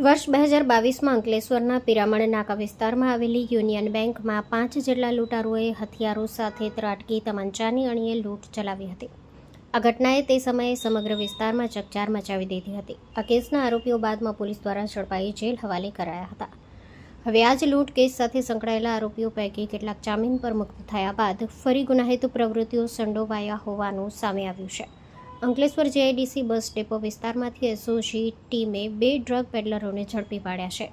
વર્ષ 2022માં અંકલેશ્વરના પિરામણ નાકા વિસ્તારમાં આવેલી યુનિયન બેંકમાં 5 જેટલા લૂંટારુઓએ હથિયારો સાથે ત્રાટકી તમંચાની અણીએ લૂંટ ચલાવી હતી. આ ઘટનાએ તે સમયે સમગ્ર વિસ્તારમાં ચકચાર મચાવી દીધી હતી. આ કેસના આરોપીઓ બાદમાં પોલીસ દ્વારા ઝડપાઈ જેલ હવાલે કરાયા હતા. હવે આ જ લૂંટ કેસ સાથે સંકળાયેલા આરોપીઓ પૈકી કેટલાક જામીન પર મુક્ત થયા બાદ ફરી ગુનાહિત પ્રવૃત્તિઓ સંડોવાયા હોવાનું સામે આવ્યું છે. અંકલેશ્વર જેઆઈડીસી બસ ડેપો વિસ્તારમાંથી એસઓજી ટીમે 2 ડ્રગ પેડલરોને ઝડપી પાડ્યા છે.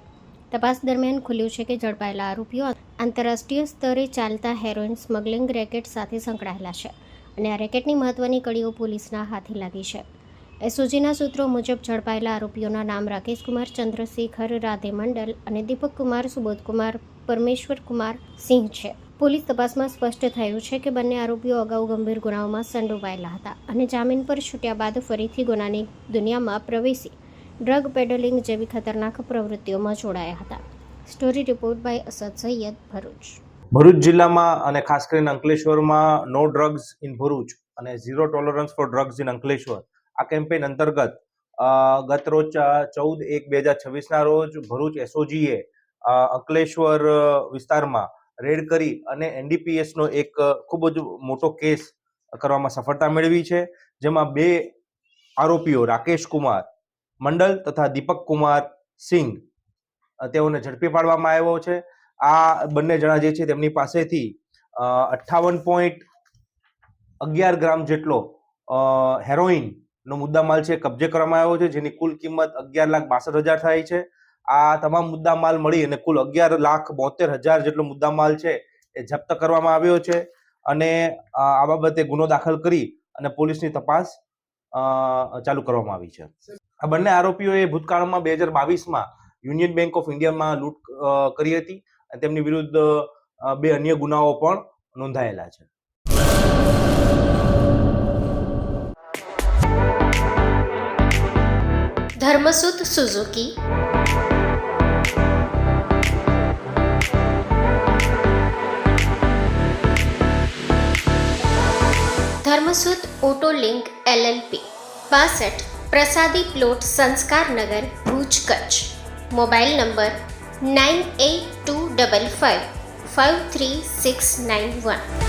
તપાસ દરમિયાન ખુલ્યું છે કે ઝડપાયેલા આરોપીઓ આંતરરાષ્ટ્રીય સ્તરે ચાલતા હેરોઇન સ્મગલિંગ રેકેટ સાથે સંકળાયેલા છે અને આ રેકેટની મહત્વની કડીઓ પોલીસના હાથે લાગી છે. એસઓજીના સૂત્રો મુજબ ઝડપાયેલા આરોપીઓના નામ રાકેશ કુમાર ચંદ્રશેખર રાધે મંડલ અને દીપક કુમાર સુબોધકુમાર પરમેશ્વર કુમાર સિંહ છે. પોલીસ તપાસમાં સ્પષ્ટ થયું છે કે બંને આરોપીઓ અગાઉ ગંભીર ગુનાઓમાં સંડોવાયેલા હતા અને જામીન પર છૂટ્યા બાદ ફરીથી ગુનાની દુનિયામાં પ્રવેશી ડ્રગ પેડલિંગ જેવી ખતરનાક પ્રવૃત્તિઓમાં જોડાયા હતા. Story report by Asad Saiyad, Bharuch. Bharuch જિલ્લામાં અને ખાસ કરીને અંકલેશ્વરમાં નો ડ્રગ્સ ઇન ભરૂચ અને zero tolerance for drugs in Ankleshwar આ કેમ્પેઇન અંતર્ગત ગત રોજ 14/1/2026ના રોજ ભરૂચ એસઓજીએ અંકલેશ્વર વિસ્તારમાં રેડ કરી અને એનડીપીએસનો એક ખૂબ જ મોટો કેસ કરવામાં સફળતા મેળવી છે, જેમાં 2 આરોપીઓ રાકેશ કુમાર મંડલ તથા દીપક કુમાર સિંહ તેઓને ઝડપી પાડવામાં આવ્યો છે. આ બંને જણા જે છે તેમની પાસેથી 58.11 ગ્રામ જેટલો હેરોઇનનો મુદ્દામાલ છે કબજે કરવામાં આવ્યો છે, જેની કુલ કિંમત 11,62,000 થાય છે. આ તમામ મુદ્દામાલ મળી અને કુલ 11,72,000 જેટલો મુદ્દામાલ છે એ જપ્ત કરવામાં આવ્યો છે અને આ બાબતે ગુનો દાખલ કરી અને પોલીસની તપાસ ચાલુ કરવામાં આવી છે. આ બંને આરોપીઓએ ભૂતકાળમાં 2022માં યુનિયન બેંક ઓફ ઇન્ડિયામાં લૂંટ કરી હતી અને તેમની વિરુદ્ધ 2 અન્ય ગુનાઓ પણ નોંધાયેલા છે. Dharmasut Suzuki, Dharmasut auto link LLP 62 પ્રસાદી plot Sanskarnagar, Bhuj, Kutch. Mobile number 9825553691.